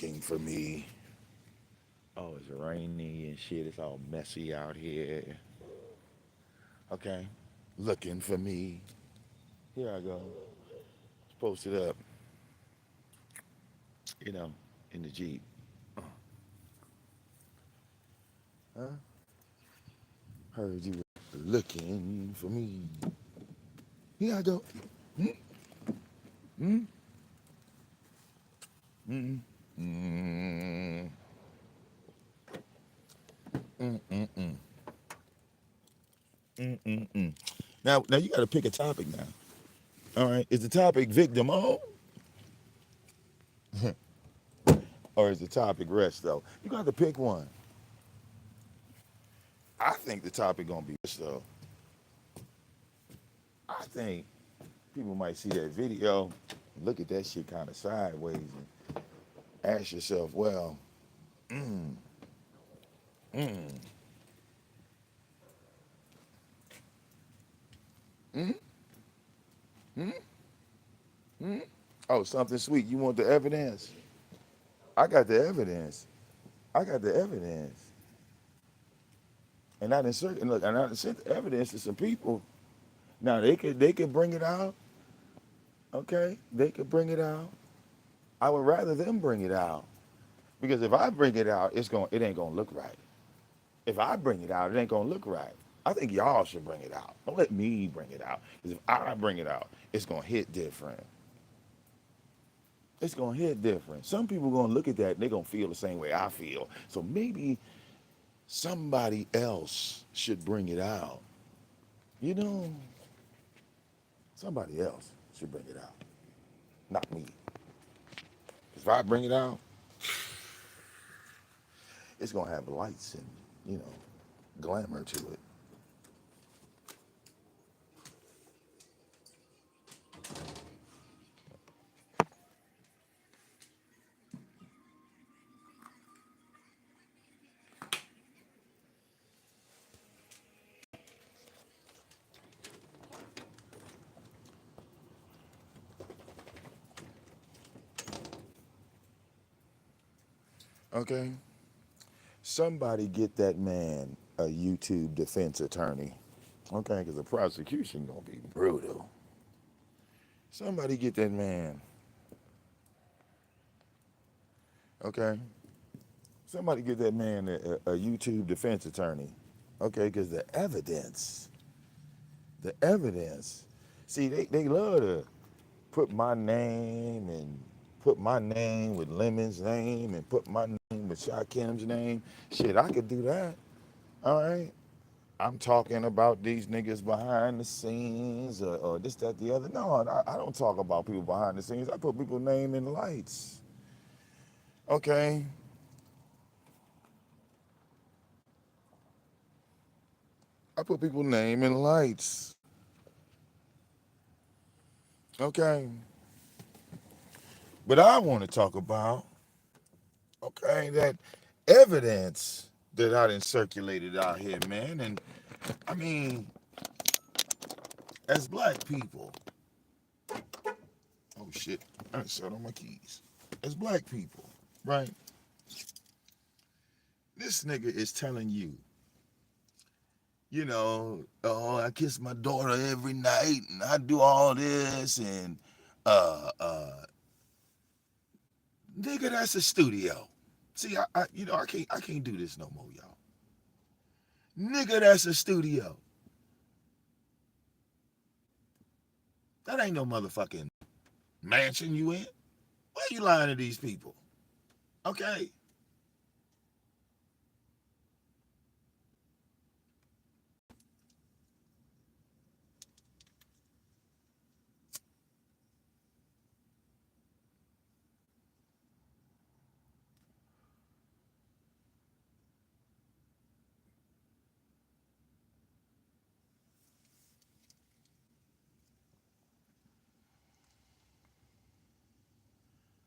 looking for me. Oh, it's rainy and shit. It's all messy out here. Okay. Looking for me. Here I go. It's posted up, you know, in the Jeep. Huh? Heard you were looking for me. Here I go. Mm, mm, mm, mm, mm, mm, mm, mm. Now you got to pick a topic now. All right. Is the topic victim or is the topic rest though? You got to pick one. I think the topic gonna be rest though. I think people might see that video, look at that shit kind of sideways, and ask yourself, well, mm, mm, mm, mm, mm. Oh, something sweet. You want the evidence? I got the evidence. I got the evidence. And I didn't look, and I done sent the evidence to some people. Now they could bring it out. Okay, they could bring it out. I would rather them bring it out because if I bring it out, it ain't gonna look right. If I bring it out, it ain't gonna look right. I think y'all should bring it out. Don't let me bring it out. Because if I bring it out, it's gonna hit different. It's gonna hit different. Some people gonna look at that and they're gonna feel the same way I feel. So maybe somebody else should bring it out. You know, somebody else should bring it out, not me. If I bring it out, it's gonna have lights and glamour to it. Okay. Somebody get that man a YouTube defense attorney. Okay, because the prosecution gonna be brutal. Somebody get that man. Okay. Somebody get that man a YouTube defense attorney. Okay, because the evidence. See, they love to put my name and put my name with Lemon's name and put my name with Shakim's name. Shit, I could do that. All right. I'm talking about these niggas behind the scenes or this, that, the other. No, I don't talk about people behind the scenes. I put people's name in the lights. Okay. I put people's name in the lights. Okay. But I want to talk about, okay, that evidence that I done circulated out here, man. And I mean, as black people, oh shit, I set on my keys. As black people, right? This nigga is telling you, oh, I kiss my daughter every night and I do all this and uh uh nigga, that's a studio. See, I can't do this no more, y'all. Nigga, that's a studio. That ain't no motherfucking mansion you in. Why you lying to these people? Okay.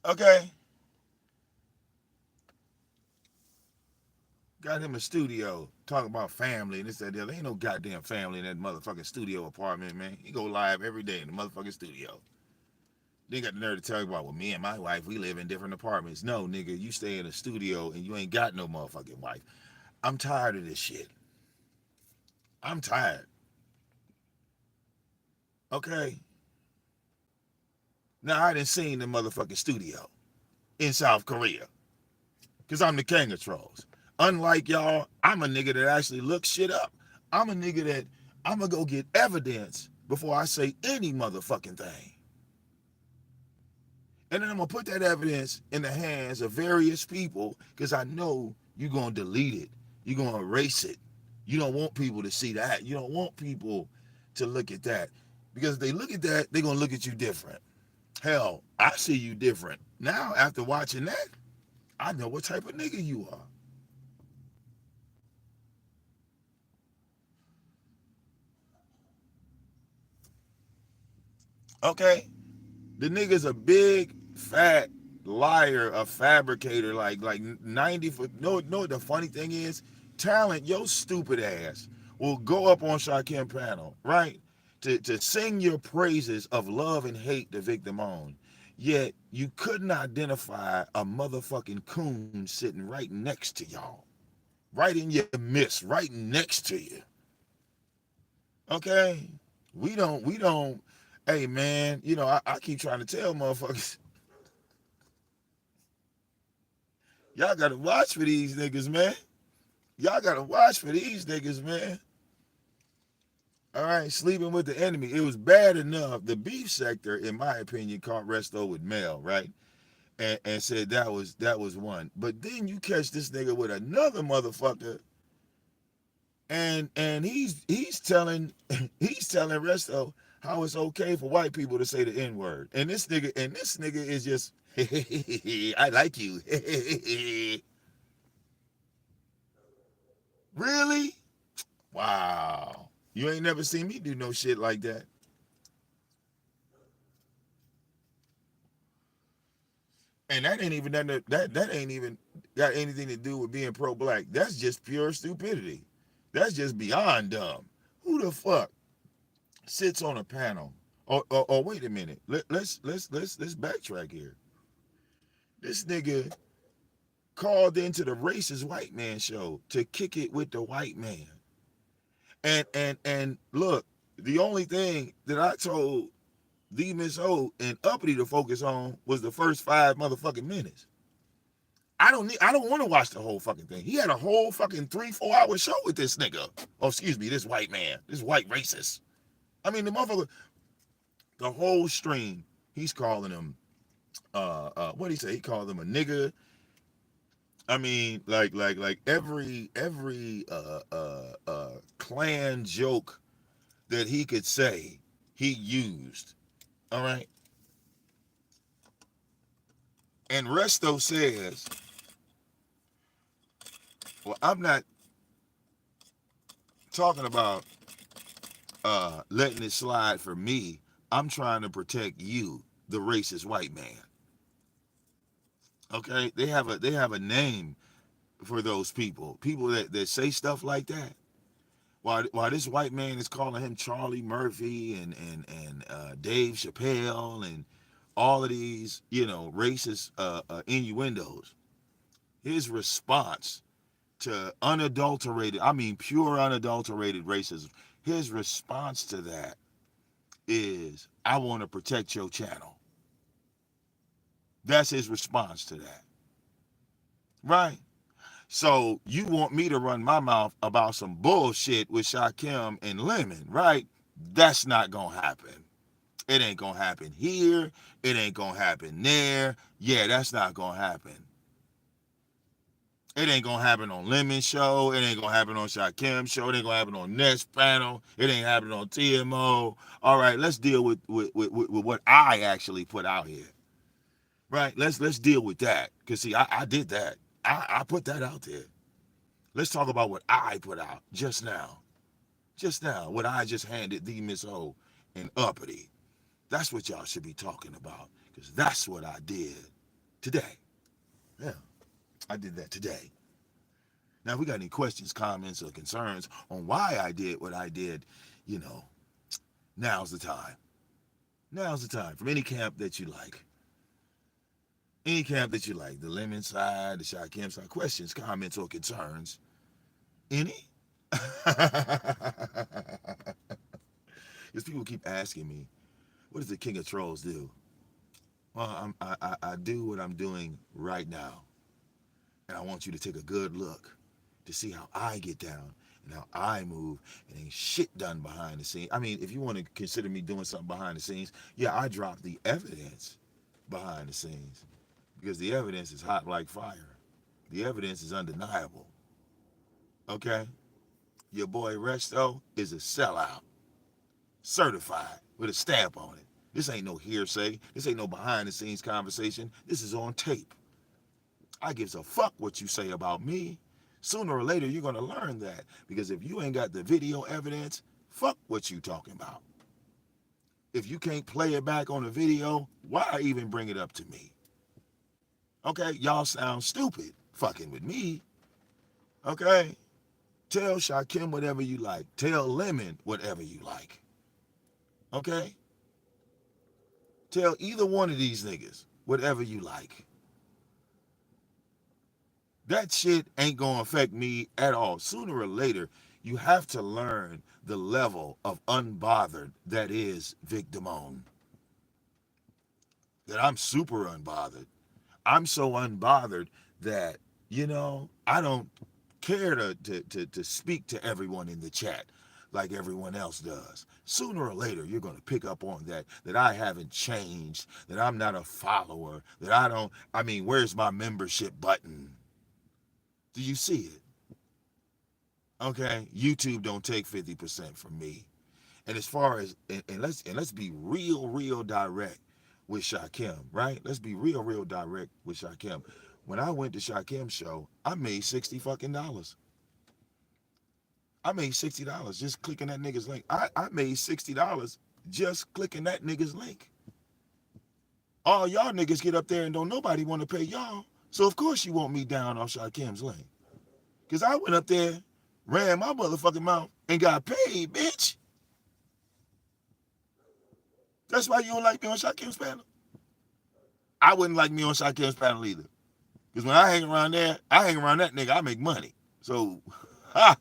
Okay. Got him a studio. Talking about family and this, that, the other. Ain't no goddamn family in that motherfucking studio apartment, man. He go live every day in the motherfucking studio. They got the nerve to tell you about, well, me and my wife, we live in different apartments. No, nigga, you stay in a studio and you ain't got no motherfucking wife. I'm tired of this shit. I'm tired. Okay? Now, I done seen the motherfucking studio in South Korea because I'm the king of trolls. Unlike y'all, I'm a nigga that actually looks shit up. I'm a nigga that I'm going to go get evidence before I say any motherfucking thing. And then I'm going to put that evidence in the hands of various people because I know you're going to delete it. You're going to erase it. You don't want people to see that. You don't want people to look at that. Because if they look at that, they're going to look at you different. Hell, I see you different. Now, after watching that, I know what type of nigga you are. Okay? The nigga's a big, fat liar, a fabricator, like 90 for no, the funny thing is, talent, your stupid ass will go up on Shakim panel, right? To sing your praises of love and hate to VicDamoane. Yet you couldn't identify a motherfucking coon sitting right next to y'all. Right in your midst, right next to you. Okay? We don't, hey man, I keep trying to tell motherfuckers, y'all gotta watch for these niggas, man. Y'all gotta watch for these niggas, man. All right, sleeping with the enemy. It was bad enough. The beef sector, in my opinion, caught Resto with Mel, right? And said that was one. But then you catch this nigga with another motherfucker, and he's telling he's telling Resto how it's okay for white people to say the N-word. And this nigga is just I like you. Really? Wow. You ain't never seen me do no shit like that. And that ain't even that ain't even got anything to do with being pro-black. That's just pure stupidity. That's just beyond dumb. Who the fuck sits on a panel? Or wait a minute. Let's backtrack here. This nigga called into the racist white man show to kick it with the white man. And look, the only thing that I told the Miss O and Uppity to focus on was the first 5 motherfucking minutes. I don't want to watch the whole fucking thing. He had a whole fucking 3-4 hour show with this nigga. Oh, excuse me, this white man, this white racist. I mean, the motherfucker, the whole stream, he's calling him what did he say? He called him a nigga. I mean, like every clan joke that he could say, he used. All right. And Resto says, well, I'm not talking about letting it slide for me. I'm trying to protect you, the racist white man. Okay? They have a name for those people. People that say stuff like that. While this white man is calling him Charlie Murphy and Dave Chappelle and all of these, racist innuendos, his response to unadulterated, I mean pure unadulterated racism, his response to that is, I want to protect your channel. That's his response to that. Right? So you want me to run my mouth about some bullshit with Shakim and Lemon, right? That's not gonna happen. It ain't gonna happen here. It ain't gonna happen there. Yeah, that's not gonna happen. It ain't gonna happen on Lemon's show. It ain't gonna happen on Shakim's show. It ain't gonna happen on Nest panel. It ain't happening on TMO. All right, let's deal with what I actually put out here. Right? Let's deal with that. Cause see, I did that. I put that out there. Let's talk about what I put out just now. Just now, what I just handed the Miss O and Uppity. That's what y'all should be talking about. Because that's what I did today. Yeah, I did that today. Now, if we got any questions, comments, or concerns on why I did what I did, now's the time. Now's the time from any camp that you like. Any camp that you like. The Lemon side, the Shakim side. Questions, comments, or concerns. Any? Because people keep asking me, what does the King of Trolls do? Well, I do what I'm doing right now. And I want you to take a good look to see how I get down and how I move, and ain't shit done behind the scenes. I mean, if you want to consider me doing something behind the scenes, yeah, I drop the evidence behind the scenes because the evidence is hot like fire. The evidence is undeniable. Okay? Your boy Resto is a sellout, certified with a stamp on it. This ain't no hearsay. This ain't no behind the scenes conversation. This is on tape. I gives a fuck what you say about me. Sooner or later, you're going to learn that. Because if you ain't got the video evidence, fuck what you talking about. If you can't play it back on the video, why even bring it up to me? Okay, y'all sound stupid fucking with me. Okay? Tell Shakim whatever you like. Tell Lemon whatever you like. Okay? Tell either one of these niggas whatever you like. That shit ain't gonna affect me at all. Sooner or later, you have to learn the level of unbothered that is VicDamoane. That I'm super unbothered. I'm so unbothered that, I don't care to speak to everyone in the chat like everyone else does. Sooner or later, you're going to pick up on that I haven't changed, that I'm not a follower, that where's my membership button? Do you see it? Okay, YouTube don't take 50% from me. And as far as let's be real direct with Shakim, right? Let's be real direct with Shakim. When I went to Shakim's show, I made $60 fucking. I made $60 just clicking that nigga's link. I made $60 just clicking that nigga's link. All y'all niggas get up there and don't nobody want to pay y'all. So of course you want me down off Shakim's link. Cause I went up there, ran my motherfucking mouth, and got paid, bitch. That's why you don't like me on Shakim's panel. I wouldn't like me on Shakim's panel either. Because when I hang around there, I hang around that nigga, I make money. So, ha.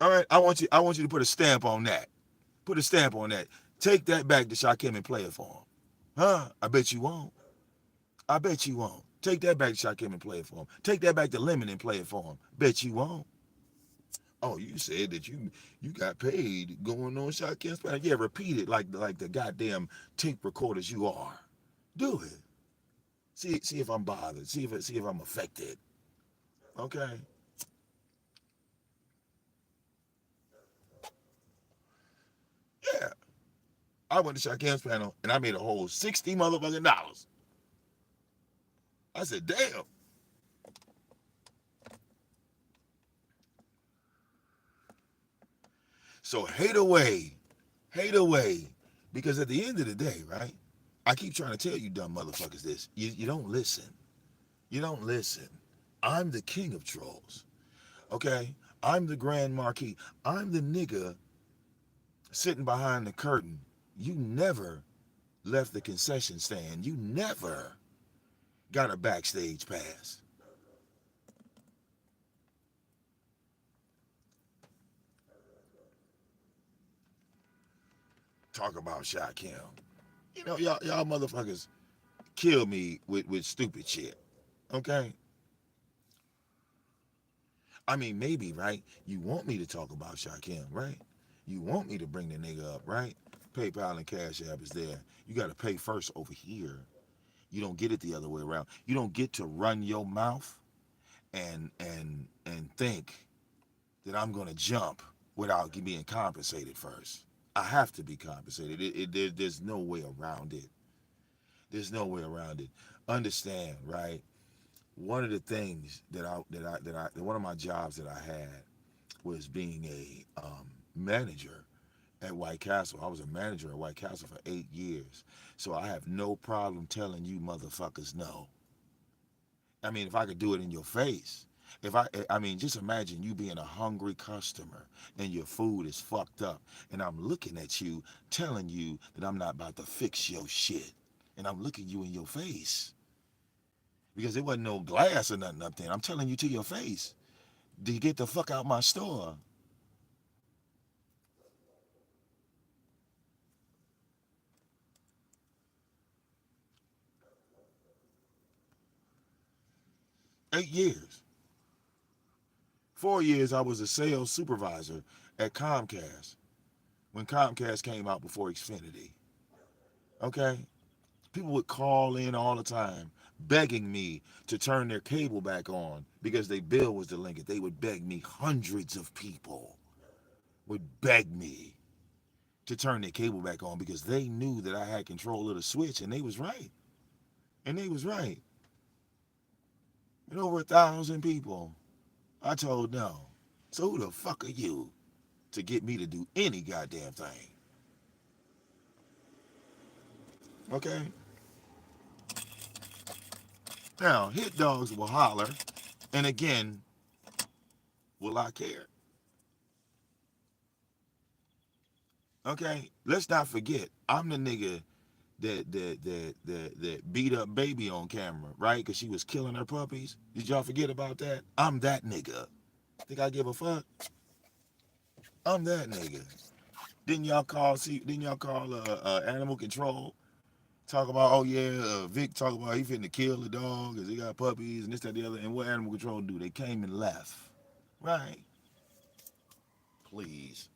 All right, I want you to put a stamp on that. Put a stamp on that. Take that back to Shakim and play it for him. Huh? I bet you won't. I bet you won't. Take that back to Shakim and play it for him. Take that back to Lemon and play it for him. Bet you won't. Oh, you said that you got paid going on Shakim's panel. Yeah, repeat it like the goddamn tape recorders you are. Do it. See if I'm bothered. See if I'm affected. Okay. Yeah. I went to Shakim's panel and I made a whole $60 motherfucking dollars. I said, damn. So hate away. Hate away. Because at the end of the day, right? I keep trying to tell you dumb motherfuckers this. You don't listen. You don't listen. I'm the king of trolls. Okay? I'm the Grand Marquis. I'm the nigga sitting behind the curtain. You never left the concession stand. You never got a backstage pass. Talk about Shakim. Y'all motherfuckers kill me with stupid shit. Okay? I mean, maybe, right? You want me to talk about Shakim, right? You want me to bring the nigga up, right? PayPal and Cash App is there. You got to pay first over here. You don't get it the other way around. You don't get to run your mouth and think that I'm gonna jump without being compensated first. I have to be compensated. There's no way around it. There's no way around it. Understand, right? One of the things one of my jobs that I had was being a manager at White Castle. I was a manager at White Castle for 8 years. So I have no problem telling you motherfuckers no. I mean, if I could do it in your face, I mean, just imagine you being a hungry customer and your food is fucked up, and I'm looking at you, telling you that I'm not about to fix your shit, and I'm looking you in your face because there wasn't no glass or nothing up there. I'm telling you to your face, do you get the fuck out my store? 8 years, 4 years, I was a sales supervisor at Comcast when Comcast came out before Xfinity. Okay, people would call in all the time begging me to turn their cable back on because their bill was delinquent. They would beg me. Hundreds of people would beg me to turn their cable back on because they knew that I had control of the switch, and they was right. And they was right. And over 1,000 people, I told no. So who the fuck are you to get me to do any goddamn thing? Okay? Now, hit dogs will holler, and again, will I care? Okay? Let's not forget, I'm the nigga that beat up baby on camera, right? Because she was killing her puppies. Did y'all forget about that? I'm that nigga. Think I give a fuck? I'm that nigga. Didn't y'all call animal control? Talk about, oh yeah, Vic talk about he finna kill the dog because he got puppies and this, that, the other. And what animal control do? They came and left. Right. Please.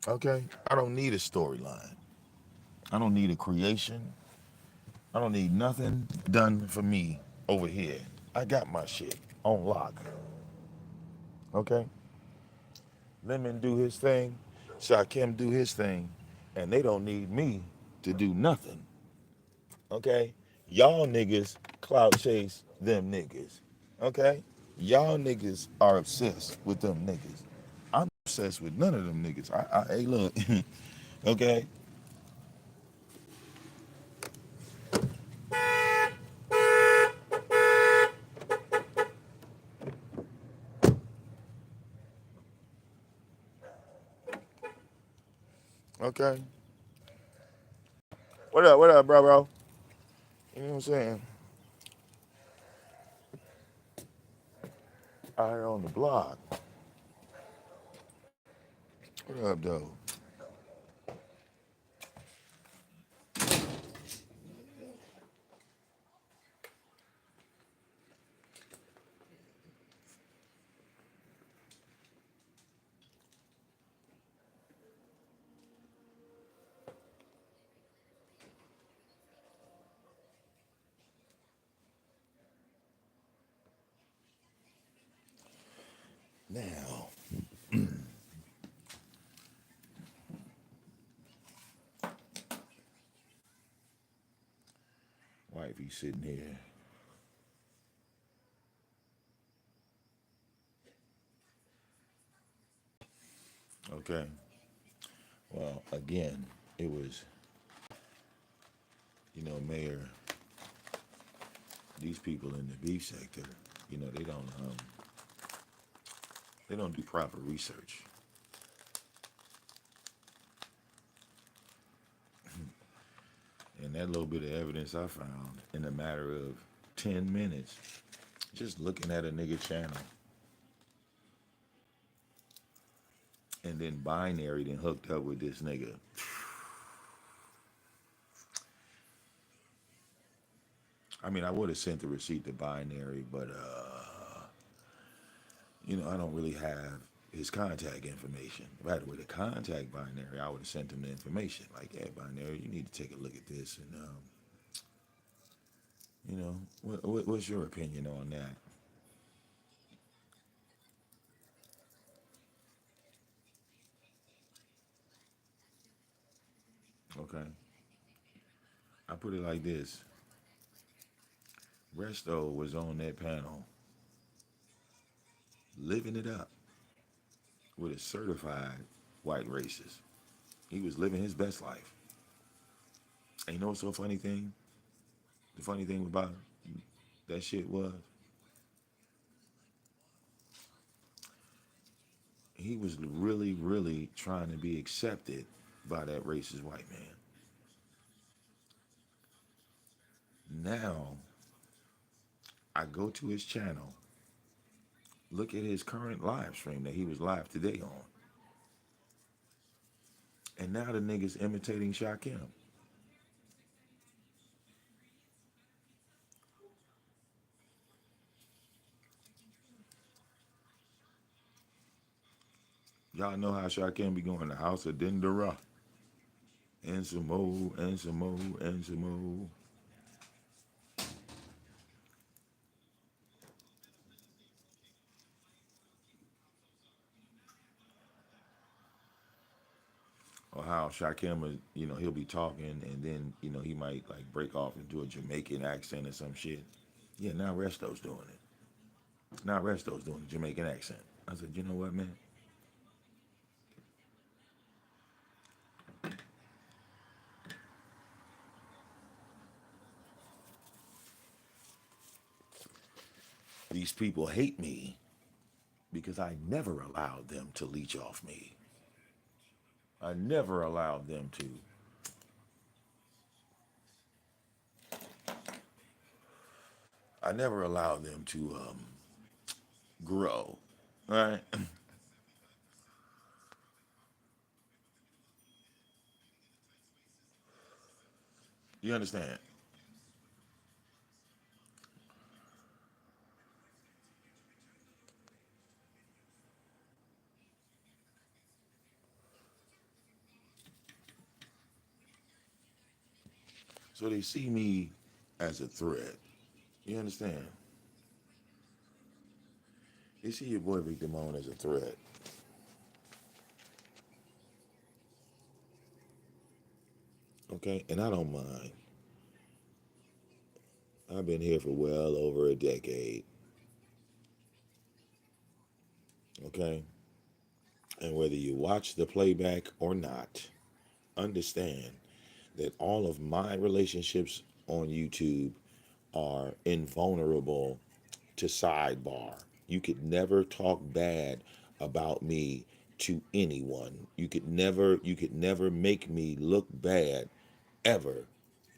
Okay? I don't need a storyline. I don't need a creation. I don't need nothing done for me over here. I got my shit on lock. Okay? Lemon do his thing. Shakim do his thing. And they don't need me to do nothing. Okay? Y'all niggas clout chase them niggas. Okay? Y'all niggas are obsessed with them niggas. I'm obsessed with none of them niggas. Hey, look. Okay? Okay? What up, bro? You know what I'm saying? Out here on the block. What up, though? Now, wifey sitting here. Okay. Well, again, it was, Mayor, these people in the beef sector, they don't do proper research. And that little bit of evidence I found in a matter of 10 minutes, just looking at a nigga channel and then binary, then hooked up with this nigga. I mean, I would have sent the receipt to binary, but I don't really have his contact information. If I had a way to contact binary, I would have sent him the information. Like, yeah, binary, you need to take a look at this, and what's your opinion on that? Okay, I put it like this: Resto was on that panel, living it up with a certified white racist. He was living his best life. And you know what's so funny thing? The funny thing about that shit was he was really, really trying to be accepted by that racist white man. Now, I go to his channel, look at his current live stream that he was live today on. And now the nigga's imitating Shakim. Y'all know how Shakim be going to House of Dendera. And some more, and some more, and some more. Or how Shakim is, he'll be talking and then, he might like break off into a Jamaican accent or some shit. Yeah, now Resto's doing it. Now Resto's doing the Jamaican accent. I said, you know what, man? These people hate me because I never allowed them to leech off me. I never allowed them to. I never allowed them to grow. All right? You understand? So they see me as a threat. You understand? They see your boy VicDamoane as a threat. Okay? And I don't mind. I've been here for well over a decade. Okay? And whether you watch the playback or not, understand that all of my relationships on YouTube are invulnerable to sidebar. You could never talk bad about me to anyone. You could never make me look bad ever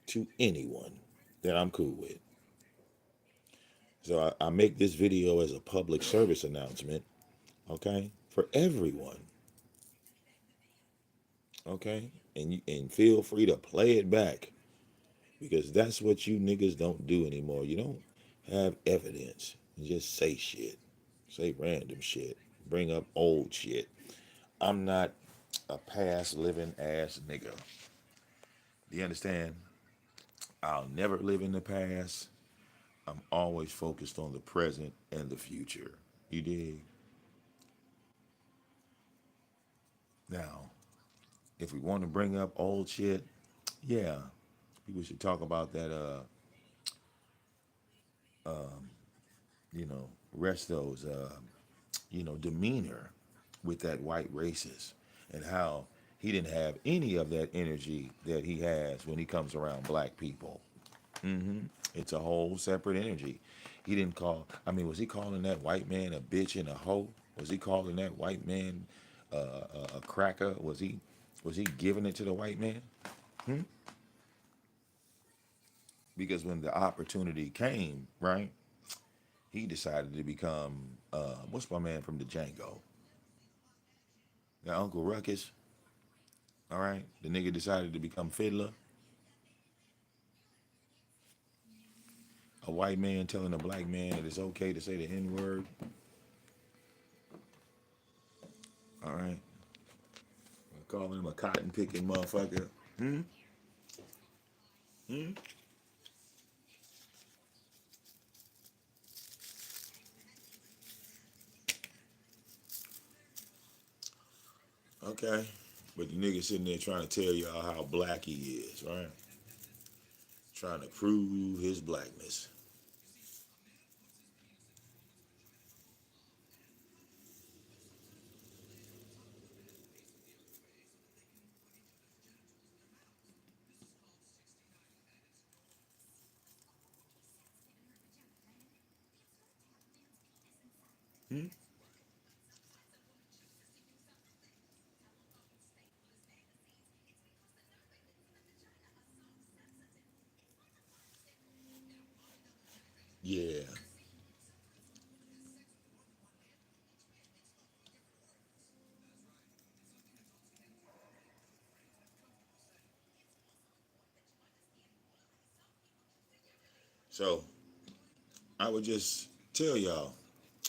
to anyone that I'm cool with. So I make this video as a public service announcement, okay, for everyone, okay, and feel free to play it back because that's what you niggas don't do anymore. You don't have evidence. You just say shit, say random shit, bring up old shit. I'm not a past living ass nigga. Do you understand? I'll never live in the past. I'm always focused on the present and the future. You dig? Now, if we want to bring up old shit, yeah, people should talk about that. You know, Resto's, demeanor with that white racist, and how he didn't have any of that energy that he has when he comes around black people. It's a whole separate energy. He didn't call. I mean, was he calling that white man a bitch and a hoe? Was he calling that white man a cracker? Was he giving it to the white man? Because when the opportunity came, right, he decided to become what's my man from the Django? The Uncle Ruckus. All right, the nigga decided to become Fiddler. A white man telling a black man that it's okay to say the N word. All right, calling him a cotton picking motherfucker. Hmm? Hmm? Okay. But the nigga sitting there trying to tell y'all how black he is, right? Trying to prove his blackness. Hmm? Yeah. So I would just tell y'all,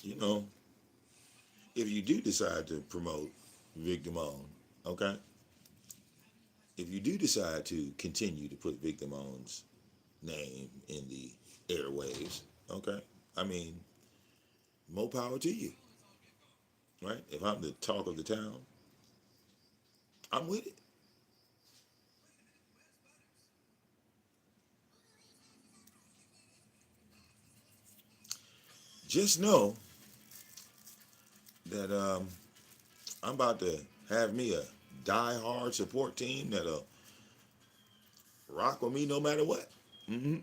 you know, if you do decide to promote VicDamoane, okay? If you do decide to continue to put VicDamoane's name in the airwaves, okay? I mean, more power to you, right? If I'm the talk of the town, I'm with it. Just know that I'm about to have me a die-hard support team that'll rock with me no matter what. Hmm.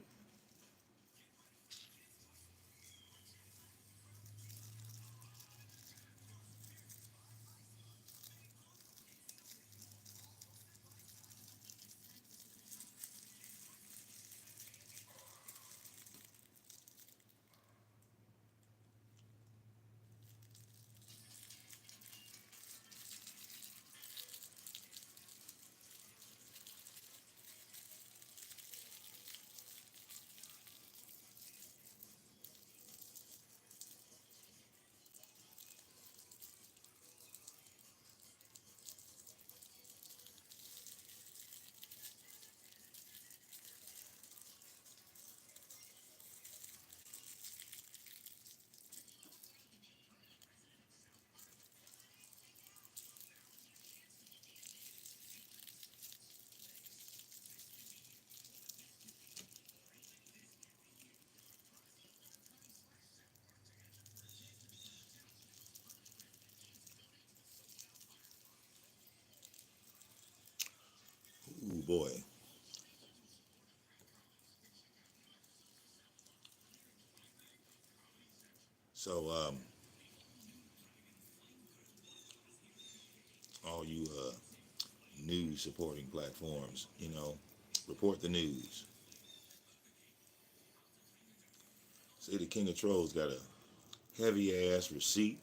Ooh boy. So all you news supporting platforms, report the news. Say the King of Trolls got a heavy ass receipt.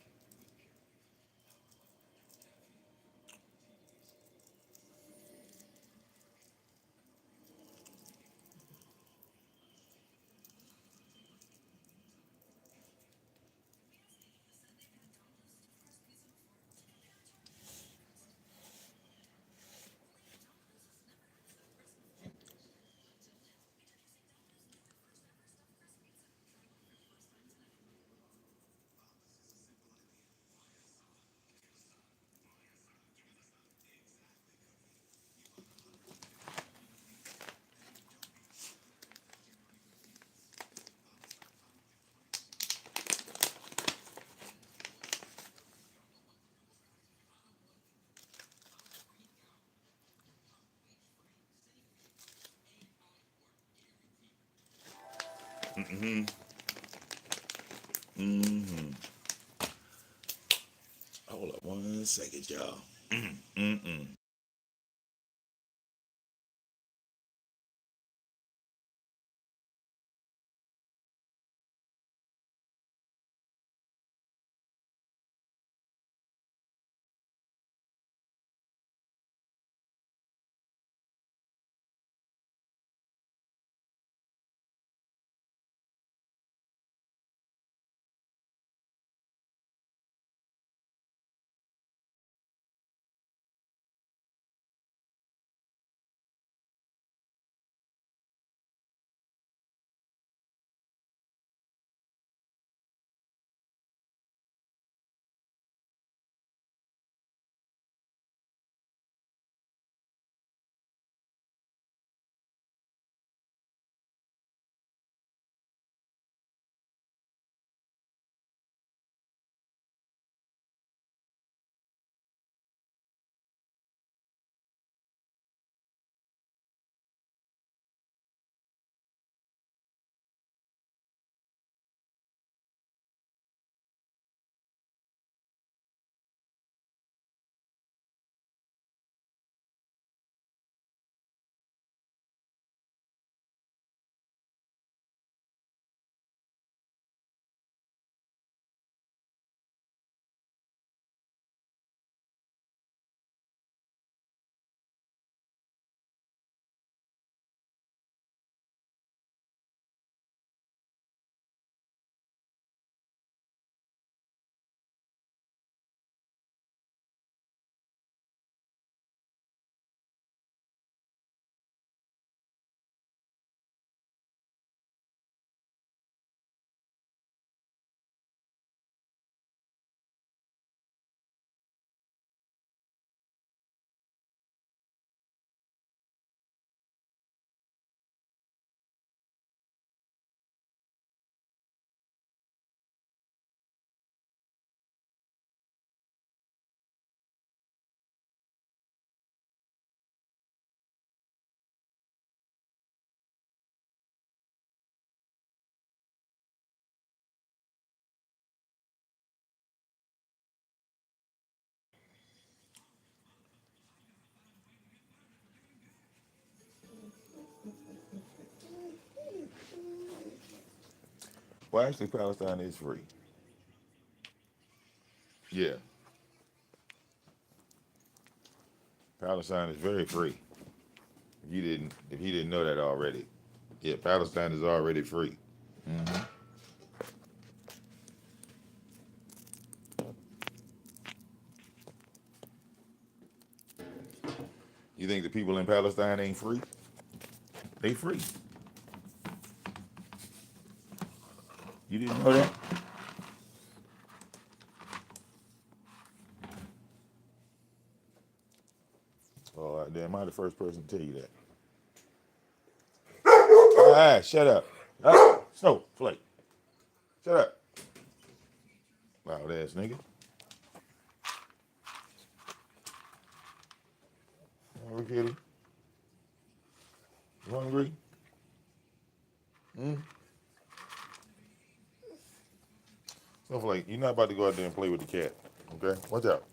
Mm-hmm. Mm-hmm. Hold up 1 second, y'all. Mm-mm. Well, actually, Palestine is free. Yeah, Palestine is very free. If you didn't know that already, yeah, Palestine is already free. Hmm. You think the people in Palestine ain't free? They free. You didn't know that? Oh, damn, am I the first person to tell you that? Ah, shut up. Ah, Snowflake. Shut up. Loud ass nigga. Hungry kitty. You hungry? Hmm? Snowflake, you're not about to go out there and play with the cat. Okay? Watch out.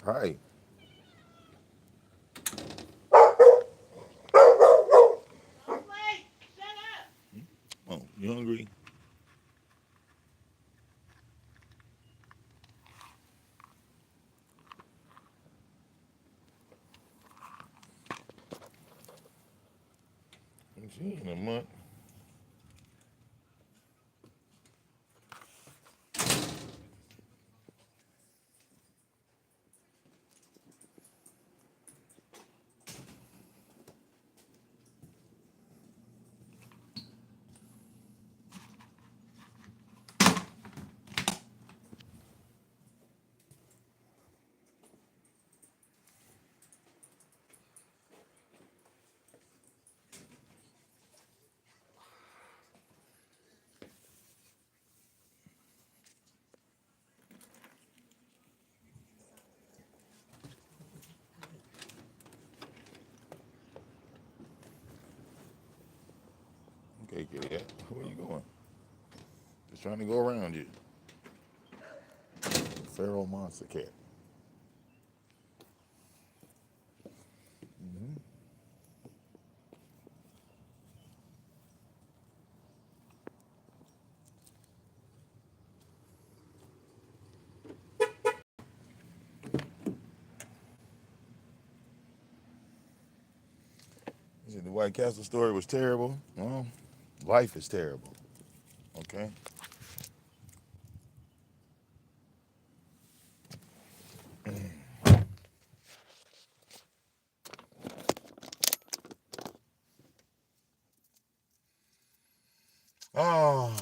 Hi. Oh, you hungry? See in a month. Okay, kitty cat. Where you going? Just trying to go around you. Feral monster cat. Hmm. You said the White Castle story was terrible. Well, life is terrible. Okay? Oh,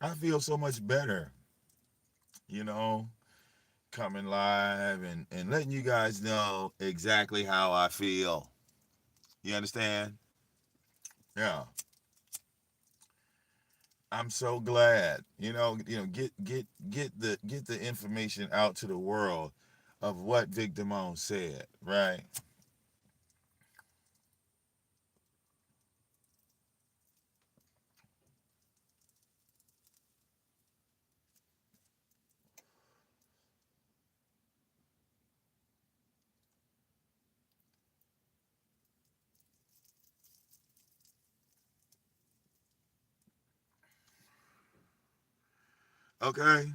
I feel so much better, you know, coming live and letting you guys know exactly how I feel. You understand? Yeah. I'm so glad. Get the information out to the world of what VicDamoane said, right? Okay.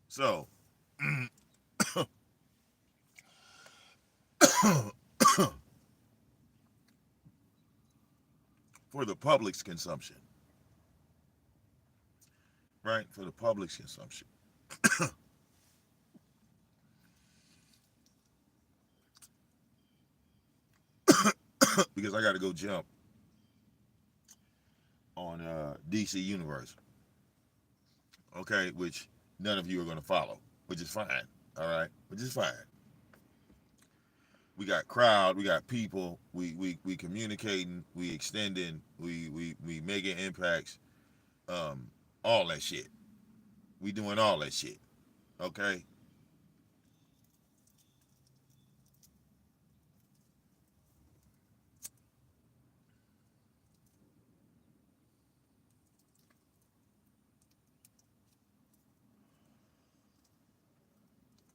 So, for the public's consumption, right? For the public's consumption. Because I got to go jump on DC Universe, okay? Which none of you are going to follow, which is fine, all right? Which is fine. We got crowd, we got people, we communicating, we extending, we making impacts, um, all that shit. We doing all that shit, okay?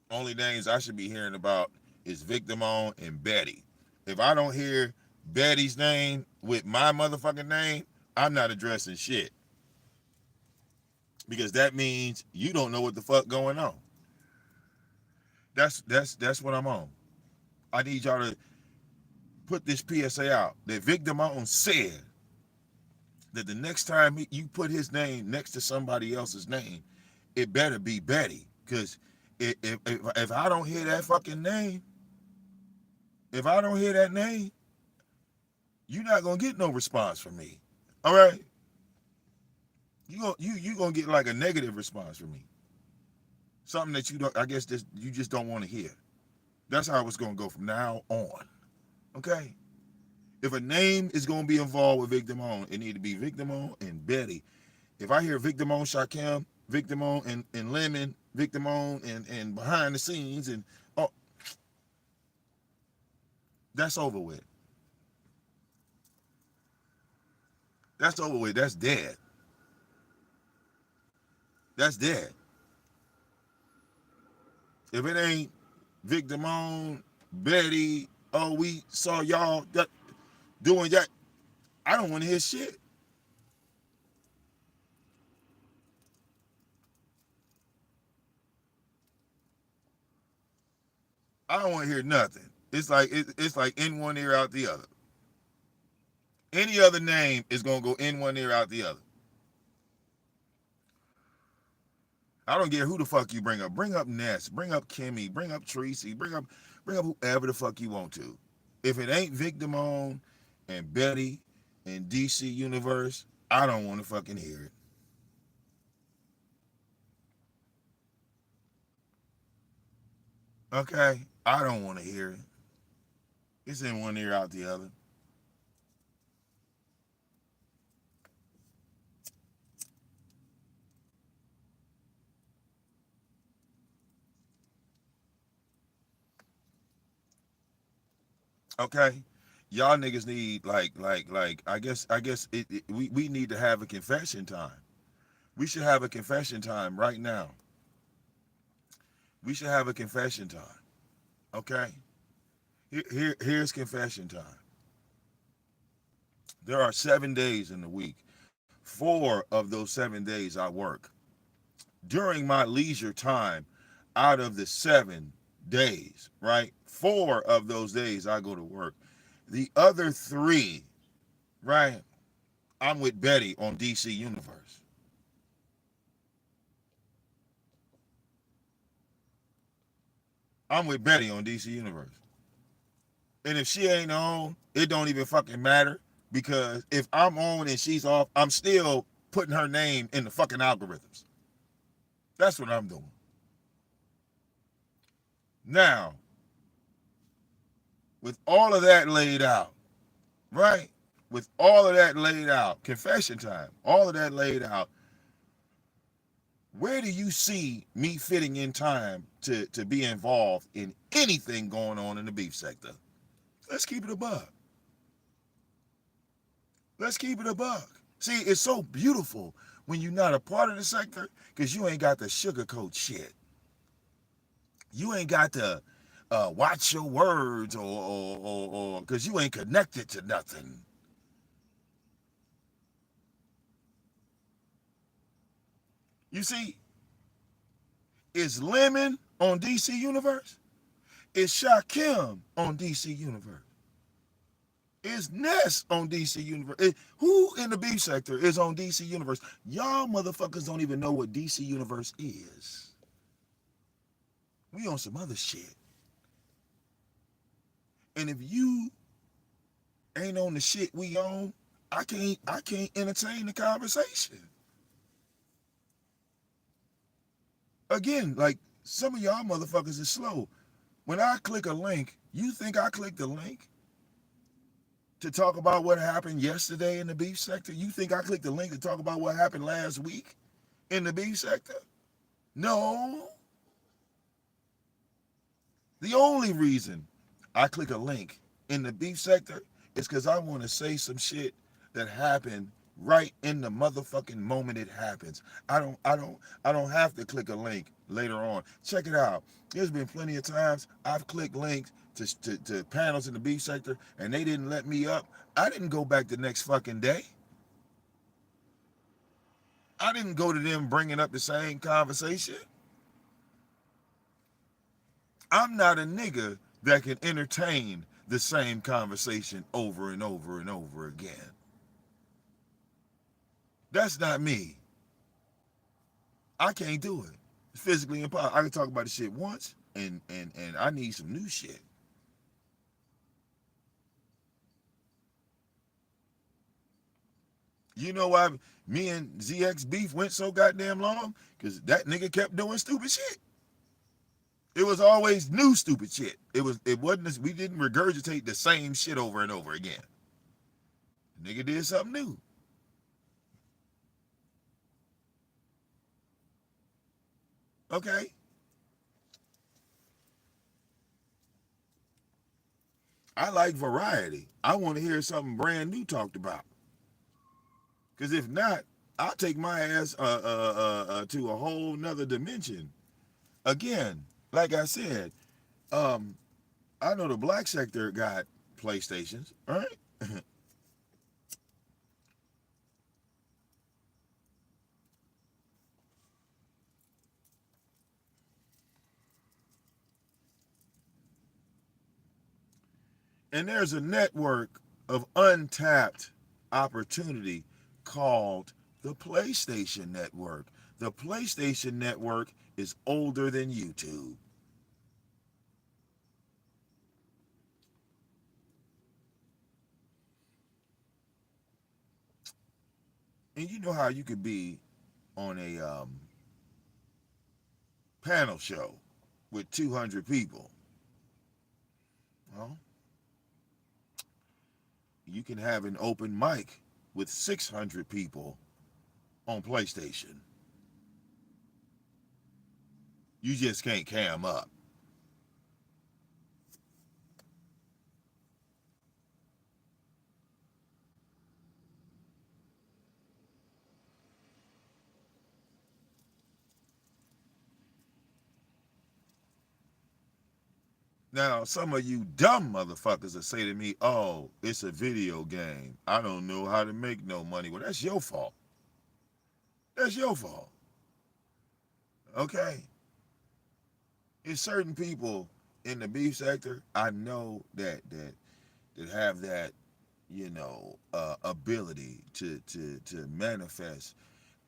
Only names I should be hearing about is VicDamoane and Betty. If I don't hear Betty's name with my motherfucking name, I'm not addressing shit. Because that means you don't know what the fuck going on. That's what I'm on. I need y'all to put this PSA out that VicDamoane said that the next time you put his name next to somebody else's name, it better be Betty. Because if I don't hear that fucking name, if I don't hear that name, you're not gonna get no response from me. All right, you gonna get like a negative response from me, something that you don't. I guess this you just don't want to hear. That's how it's gonna go from now on. Okay. If a name is gonna be involved with VicDamoane, it need to be VicDamoane and Betty. If I hear VicDamoane Shakim, VicDamoane and Lemon, VicDamoane and behind the scenes and oh, that's over with. That's over with. That's dead. That's dead. If it ain't VicDamoane, Betty, oh, we saw y'all doing that, I don't want to hear shit. I don't want to hear nothing. It's like in one ear out the other. Any other name is gonna go in one ear out the other. I don't care who the fuck you bring up. Bring up Ness. Bring up Kimmy. Bring up Tracy. Bring up whoever the fuck you want to. If it ain't VicDamoane and Betty and DC Universe, I don't want to fucking hear it. Okay? I don't want to hear it. It's in one ear out the other. Okay? Y'all niggas need like we need to have a confession time. We should have a confession time right now. We should have a confession time. Okay? Here's confession time. There are 7 days in the week. 4 of those 7 days I work. During my leisure time, out of the 7 days, right? 4 of those days I go to work. The other 3, right? I'm with Betty on DC Universe. I'm with Betty on DC Universe. And if she ain't on, it don't even fucking matter because if I'm on and she's off, I'm still putting her name in the fucking algorithms. That's what I'm doing. Now, with all of that laid out, right? With all of that laid out, confession time, all of that laid out, where do you see me fitting in time to be involved in anything going on in the beef sector? Let's keep it a buck. Let's keep it a buck. See, it's so beautiful when you're not a part of the sector because you ain't got the sugarcoat shit. You ain't got to watch your words or because you ain't connected to nothing. You see, it's Lemon on DC Universe. It's Shakim on DC Universe. It's Ness on DC Universe. Who in the beef sector is on DC Universe? Y'all motherfuckers don't even know what DC Universe is. We on some other shit. And if you ain't on the shit we on, I can't entertain the conversation. Again, like some of y'all motherfuckers is slow. When I click a link, you think I click the link to talk about what happened yesterday in the beef sector? You think I clicked the link to talk about what happened last week in the beef sector? No. The only reason I click a link in the beef sector is because I want to say some shit that happened right in the motherfucking moment it happens. I don't have to click a link later on. Check it out. There's been plenty of times I've clicked links to panels in the beef sector and they didn't let me up. I didn't go back the next fucking day. I didn't go to them bringing up the same conversation. I'm not a nigga that can entertain the same conversation over and over and over again. That's not me. I can't do it. It's physically impossible. I can talk about the shit once and I need some new shit. You know why me and ZX beef went so goddamn long? Because that nigga kept doing stupid shit. It was always new stupid shit. It wasn't we didn't regurgitate the same shit over and over again. The nigga did something new. Okay. I like variety. I want to hear something brand new talked about. Because if not, I'll take my ass to a whole nother dimension. Again, like I said, um, I know the black sector got PlayStations, all right? And there's a network of untapped opportunity called the PlayStation Network. The PlayStation Network is older than YouTube. And you know how you could be on a panel show with 200 people. Well, you can have an open mic with 600 people on PlayStation. You just can't cam up. Now, some of you dumb motherfuckers will say to me, oh, it's a video game. I don't know how to make no money. Well, that's your fault. That's your fault. Okay? It's certain people in the beef sector I know that have that, ability to manifest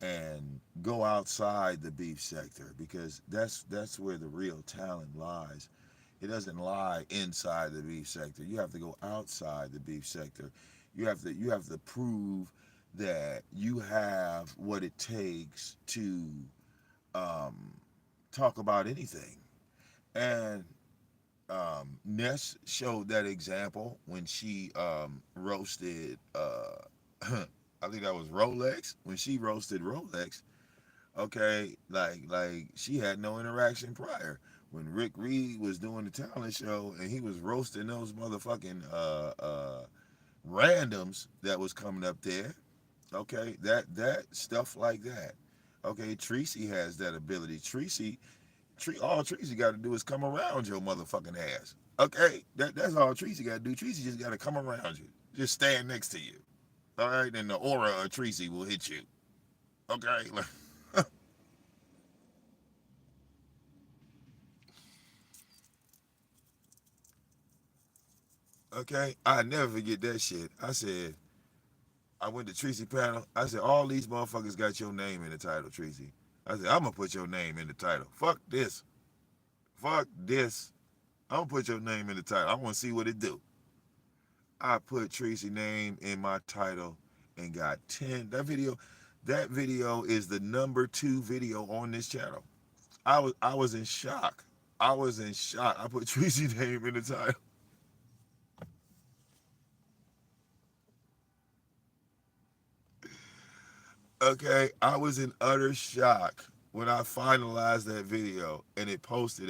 and go outside the beef sector because that's where the real talent lies. It doesn't lie inside the beef sector. You have to go outside the beef sector. You have to prove that you have what it takes to um, talk about anything. And Ness showed that example when she roasted. I think that was Rolex when she roasted Rolex. Okay, like she had no interaction prior. When Rick Reed was doing the talent show and he was roasting those motherfucking randoms that was coming up there. Okay, that stuff like that. Okay, Tracy has that ability. All Tracy got to do is come around your motherfucking ass. Okay, that's all Tracy got to do. Tracy just got to come around you, just stand next to you. All right, and the aura of Tracy will hit you. Okay, Okay, I never forget that shit. I said, I went to Tracy panel. I said, all these motherfuckers got your name in the title, Tracy. I said, I'm gonna put your name in the title. Fuck this. Fuck this. I'm gonna put your name in the title. I wanna see what it do. I put Tracy name in my title and got 10. That video is the number 2 video on this channel. I was in shock. I was in shock. I put Tracy name in the title. Okay, I was in utter shock when I finalized that video and it posted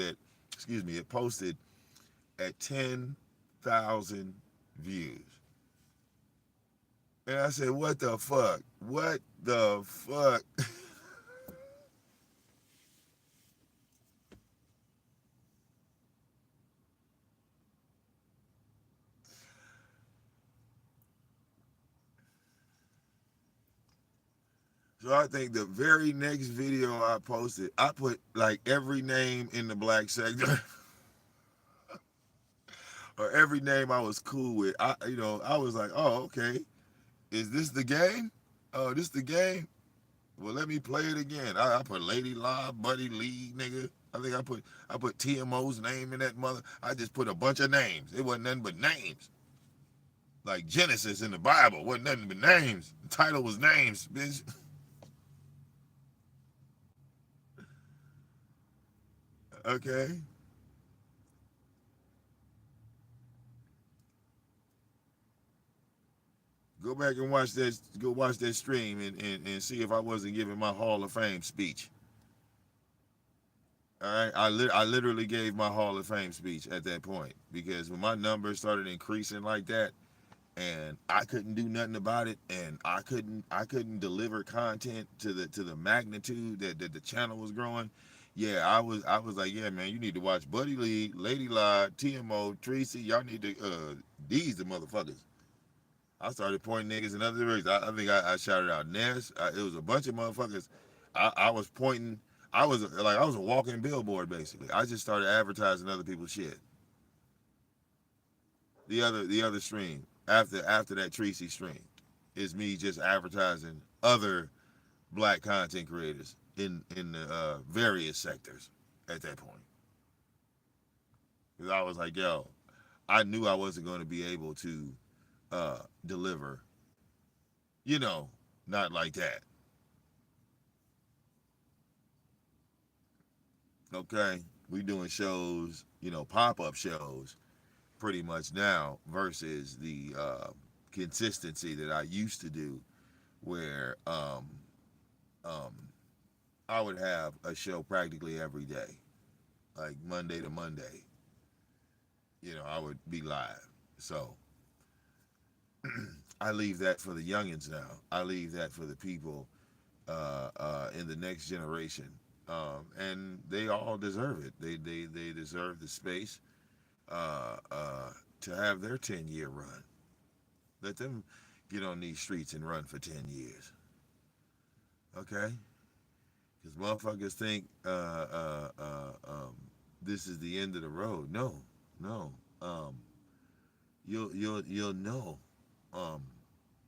at 10,000 views. And I said, what the fuck? What the fuck? So I think the very next video I posted, I put like every name in the black sector or every name I was cool with. I was like, oh, okay. Is this the game? Oh, this the game? Well, let me play it again. I put Lady Live, Buddy Lee, nigga. I put TMO's name in that mother. I just put a bunch of names. It wasn't nothing but names. Like Genesis in the Bible wasn't nothing but names. The title was names, bitch. Okay. Go back and watch that. Go watch that stream and see if I wasn't giving my Hall of Fame speech. All right, I literally gave my Hall of Fame speech at that point because when my numbers started increasing like that, and I couldn't do nothing about it, and I couldn't deliver content to the magnitude that the channel was growing. Yeah, I was like, yeah, man, you need to watch Buddy Lee, Lady Live, TMO, Tracy. Y'all need to these the motherfuckers. I started pointing niggas in other directions. I think I shouted out Ness. It was a bunch of motherfuckers. I was pointing. I was a walking billboard basically. I just started advertising other people's shit. The other stream after that Tracy stream is me just advertising other black content creators in the various sectors at that point. Because I was like, yo, I knew I wasn't going to be able to deliver, you know, not like that. Okay, we doing shows, pop-up shows pretty much now versus the consistency that I used to do where um, I would have a show practically every day, like Monday to Monday. I would be live. So I leave that for the youngins now. I leave that for the people in the next generation, and they all deserve it. They deserve the space uh, uh, to have their 10-year run. Let them get on these streets and run for 10 years, okay? Because motherfuckers think this is the end of the road. No, no. Um, you'll know um,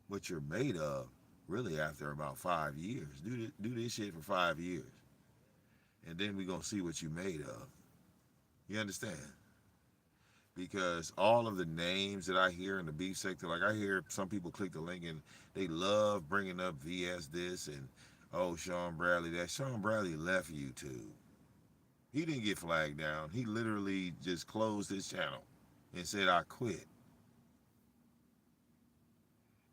what you're made of really after about 5 years. Do this shit for 5 years, and then we gonna see what you made of. You understand? Because all of the names that I hear in the beef sector, like I hear some people click the link and they love bringing up VS this and oh Sean Bradley that. Sean Bradley left YouTube. He didn't get flagged down. He literally just closed his channel and said I quit.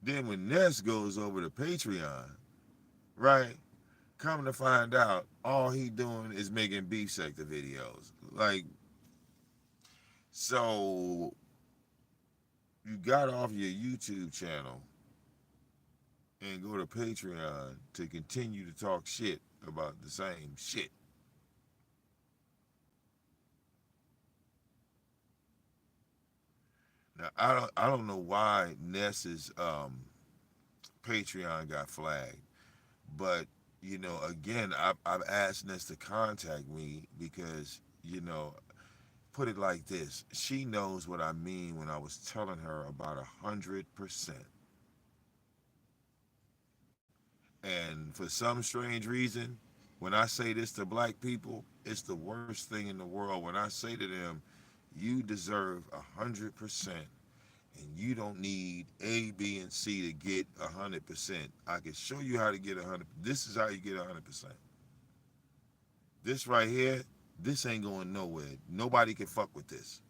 Then when Ness goes over to Patreon, right? Come to find out, all he doing is making beef sector videos. Like, so you got off your YouTube channel and go to Patreon to continue to talk shit about the same shit. Now I don't know why Ness's Patreon got flagged, but again I've asked Ness to contact me because put it like this. She knows what I mean when I was telling her about 100%. And for some strange reason, when I say this to black people, it's the worst thing in the world. When I say to them, you deserve 100%, and you don't need A, B, and C to get 100%. I can show you how to get 100. This is how you get 100%. This right here, this ain't going nowhere. Nobody can fuck with this.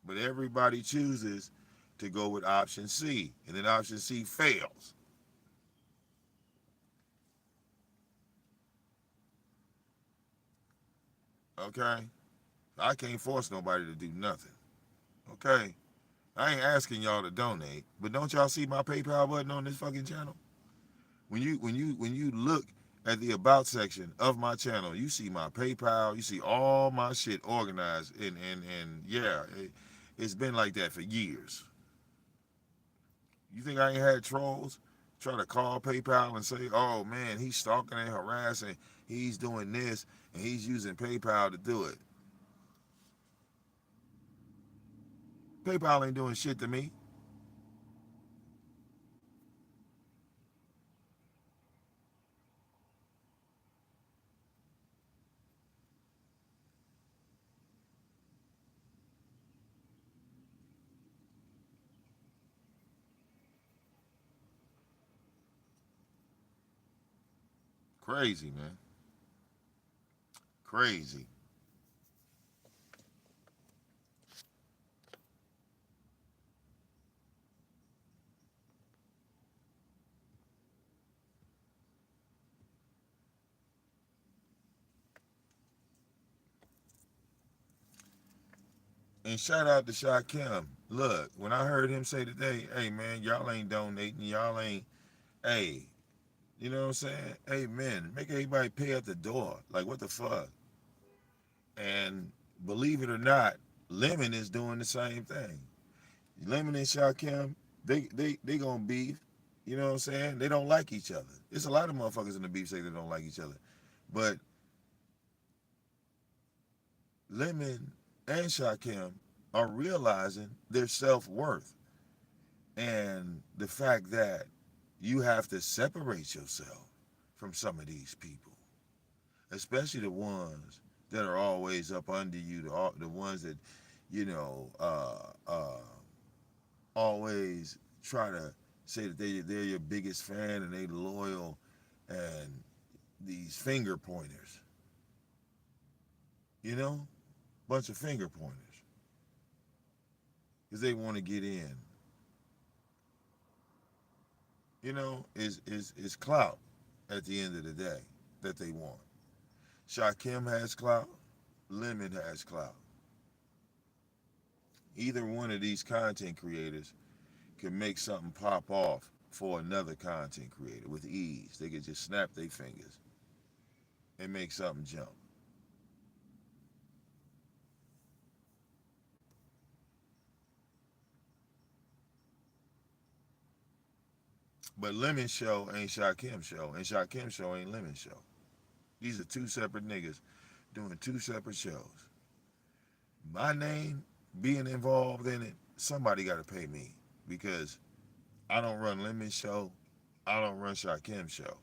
But everybody chooses to go with option C, and then option C fails. Okay? I can't force nobody to do nothing. Okay? I ain't asking y'all to donate, but don't y'all see my PayPal button on this fucking channel? When you look at the about section of my channel, you see my PayPal, you see all my shit organized, and yeah, it's been like that for years. You think I ain't had trolls try to call PayPal and say, "Oh man, he's stalking and harassing, he's doing this, and he's using PayPal to do it." PayPal ain't doing shit to me. Crazy, man. Crazy. And shout out to Shakim. Look, when I heard him say today, "Hey man, y'all ain't donating, y'all ain't, hey, you know what I'm saying? Hey man, make everybody pay at the door. Like what the fuck?" And believe it or not, Lemon is doing the same thing. Lemon and Shakim, they gonna beef. You know what I'm saying? They don't like each other. There's a lot of motherfuckers in the beef say they don't like each other. But Lemon and Shakim are realizing their self-worth and the fact that you have to separate yourself from some of these people, especially the ones that are always up under you, the ones that, you know, always try to say that they're your biggest fan and they loyal, and these finger pointers, you know, bunch of finger pointers, because they want to get in, you know, is clout at the end of the day that they want. Shakim has clout, Lemon has clout. Either one of these content creators can make something pop off for another content creator with ease. They could just snap their fingers and make something jump. But Lemon Show ain't Shakim Show, and Shakim Show ain't Lemon Show. These are two separate niggas doing two separate shows. My name being involved in it, somebody got to pay me, because I don't run Lemon Show, I don't run Shakim Show.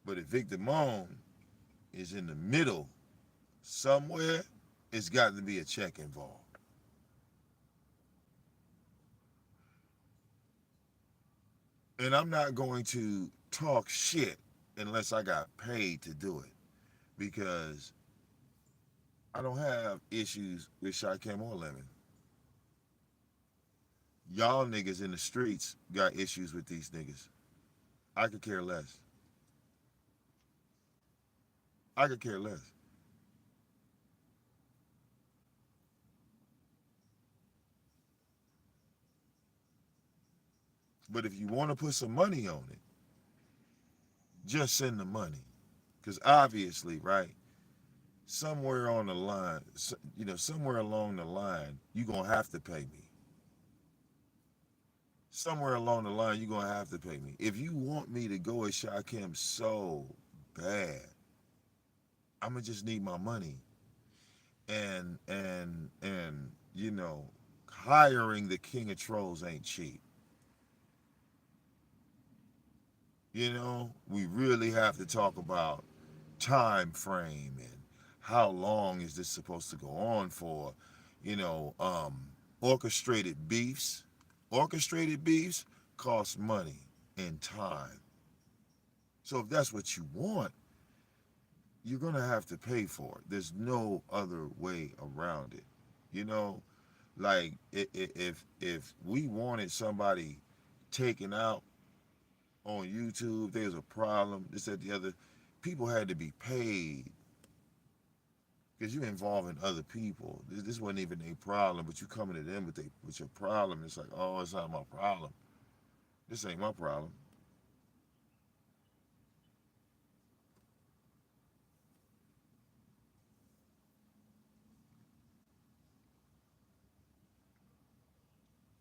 But if VicDamoane is in the middle somewhere, it's got to be a check involved. And I'm not going to talk shit unless I got paid to do it, because I don't have issues with Shakim or Lemon. Y'all niggas in the streets got issues with these niggas. I could care less. I could care less. But if you want to put some money on it, just send the money. Because obviously, right, somewhere on the line, you know, somewhere along the line, you're going to have to pay me. Somewhere along the line, you're going to have to pay me. If you want me to go at Shakim so bad, I'm going to just need my money. and hiring the king of trolls ain't cheap. We really have to talk about time frame and how long is this supposed to go on for. you know um orchestrated beefs orchestrated beefs cost money and time. So if that's what you want, you're gonna have to pay for it. There's no other way around it. you know like, if we wanted somebody taken out on YouTube, there's a problem, this, that, the other, people had to be paid, because you're involving other people. This wasn't even a problem, but you coming to them with your problem. It's like, oh, it's not my problem. This ain't my problem.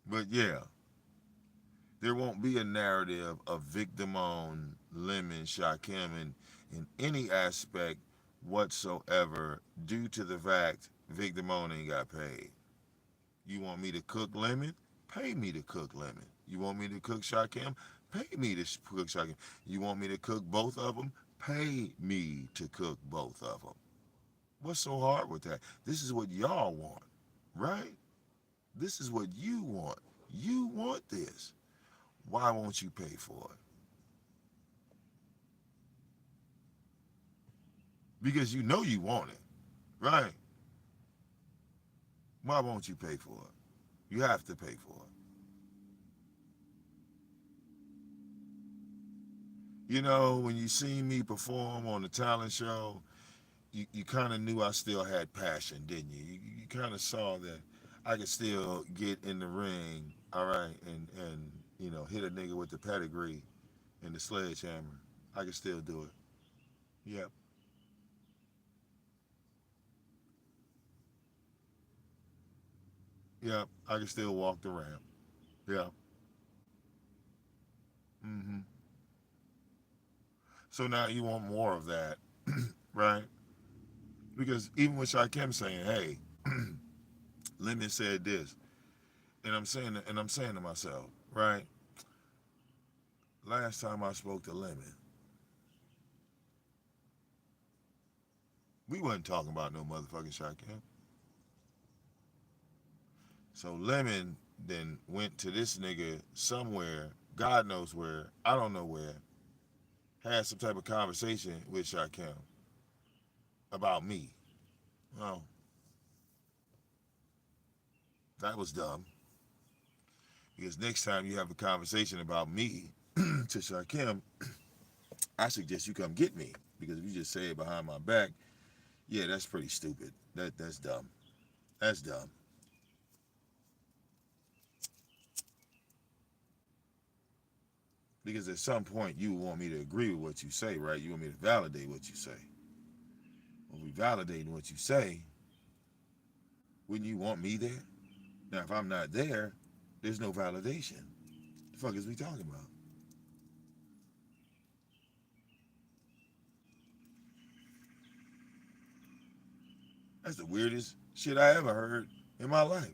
But yeah, there won't be a narrative of Vicdamone, Lemon, Shakim in any aspect whatsoever, due to the fact Vicdamone ain't got paid. You want me to cook Lemon? Pay me to cook Lemon. You want me to cook Shakim? Pay me to cook Shakim. You want me to cook both of them? Pay me to cook both of them. What's so hard with that? This is what y'all want, right? This is what you want. You want this. Why won't you pay for it? Because you know you want it, right? Why won't you pay for it? You have to pay for it. When you see me perform on the talent show, you kind of knew I still had passion, didn't you? You kind of saw that I could still get in the ring, all right, and hit a nigga with the pedigree and the sledgehammer. I could still do it. Yep, yep. I could still walk the ramp. Yeah. hmm So now you want more of that, right? Because even with Shakim saying, "Hey, Lemon said this," and I'm saying to myself, right? Last time I spoke to Lemon, we wasn't talking about no motherfucking Shakim. So Lemon then went to this nigga somewhere, God knows where, I don't know where, had some type of conversation with Shakim about me. Well, that was dumb. Because next time you have a conversation about me to Shakim, I suggest you come get me. Because if you just say it behind my back, yeah, that's pretty stupid. That's dumb. That's dumb. Because at some point you want me to agree with what you say, right? You want me to validate what you say. When we validating what you say, wouldn't you want me there? Now, if I'm not there, there's no validation. The fuck is we talking about? That's the weirdest shit I ever heard in my life.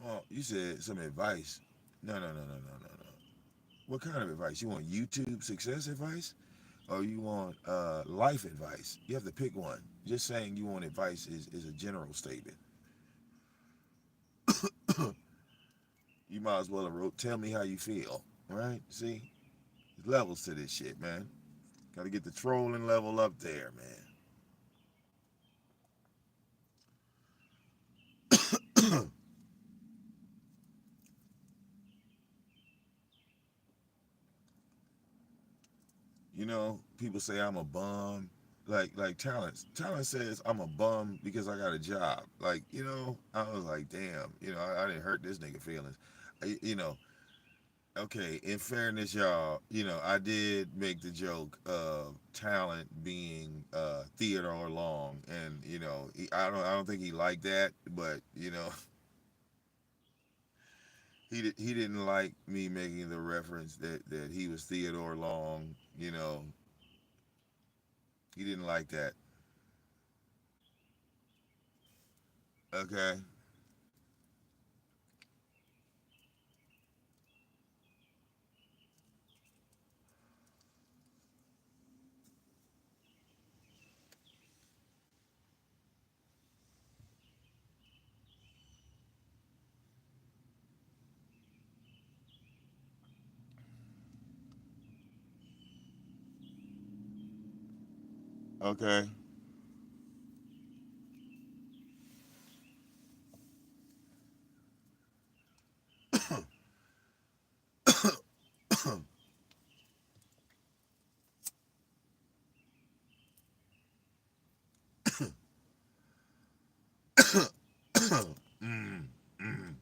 Oh, you said some advice. No, no, no, no, no, no, no. What kind of advice? You want YouTube success advice? Or you want life advice? You have to pick one. Just saying you want advice is a general statement. You might as well have wrote, tell me how you feel. Right? See? There's levels to this shit, man. Gotta get the trolling level up there, man. People say I'm a bum. Like Talent says I'm a bum because I got a job. I was like, damn, I didn't hurt this nigga feelings. I, you know, okay, in fairness, y'all, I did make the joke of Talent being Theodore Long, and I don't think he liked that, but He didn't like me making the reference that he was Theodore Long. He didn't like that. Okay. Okay. Mm, mm.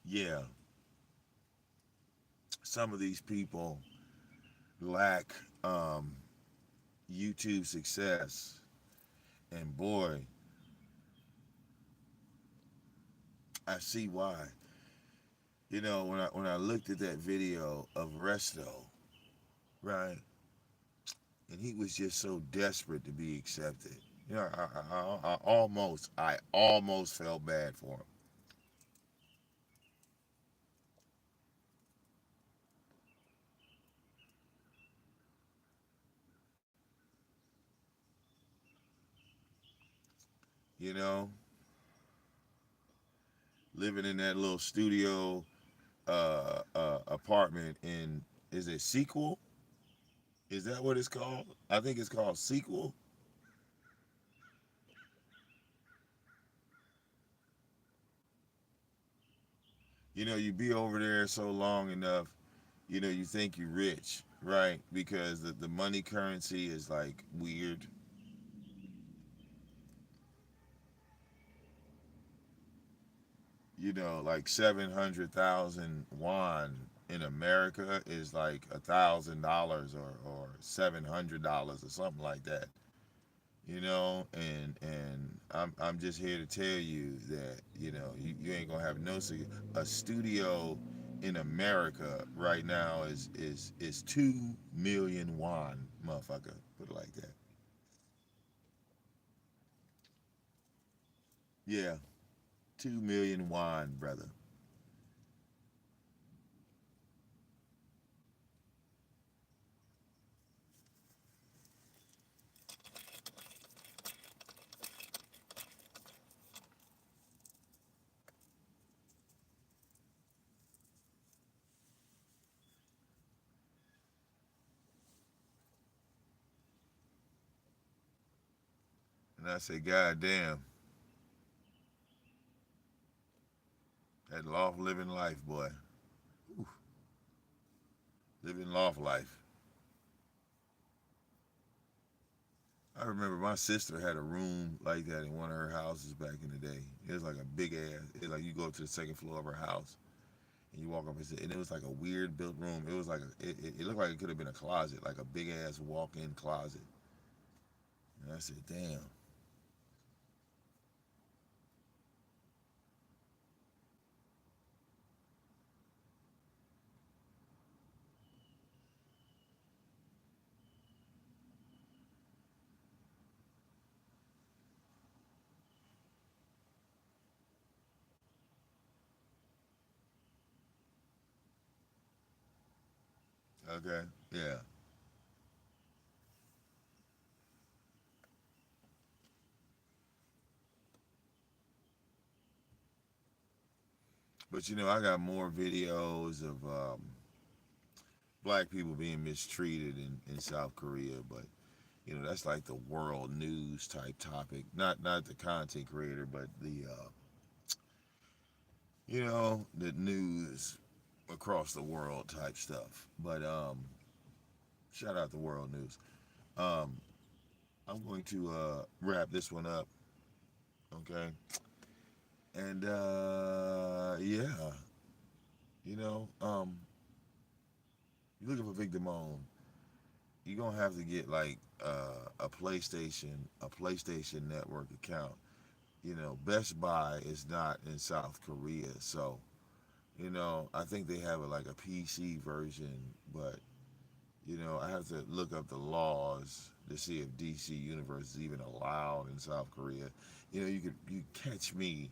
Yeah. Some of these people lack um, YouTube success, and boy, I see why. When I looked at that video of Resto, right, and he was just so desperate to be accepted. I almost felt bad for him. You know, living in that little studio apartment in, is it Sequel? Is that what it's called? I think it's called Sequel. You be over there so long enough, you think you're rich, right? Because the money currency is like weird. Like 700,000 won in America is like $1,000 or $700 or something like that. And I'm just here to tell you that you ain't gonna have no a studio in America right now is 2 million won, motherfucker. Put it like that. Yeah, 2 million won, brother. And I say, God damn, that loft living life, boy. Ooh, living loft life. I remember my sister had a room like that in one of her houses back in the day. It was like a big ass. It like you go to the second floor of her house and you walk up and it was like a weird built room. It was like it looked like it could have been a closet, like a big ass walk-in closet. And I said, damn. Okay, yeah. But I got more videos of black people being mistreated in South Korea, but that's like the world news type topic. Not the content creator, but the news across the world type stuff. But shout out to world news. Um, I'm going to wrap this one up, okay? And yeah, you know, um, you're looking for VicDamoane. you're gonna have to get like a PlayStation Network account. Best Buy is not in South Korea, so I think they have like a PC version, but I have to look up the laws to see if DC Universe is even allowed in South Korea. You catch me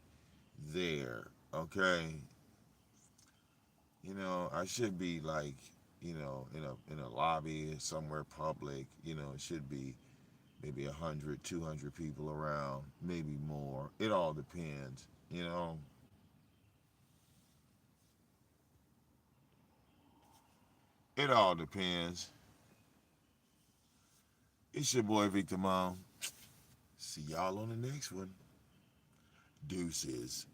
there, okay? I should be like, in a lobby somewhere public. It should be maybe 100, 200 people around, maybe more. It all depends. It all depends. It's your boy Victor Mom. See y'all on the next one. Deuces.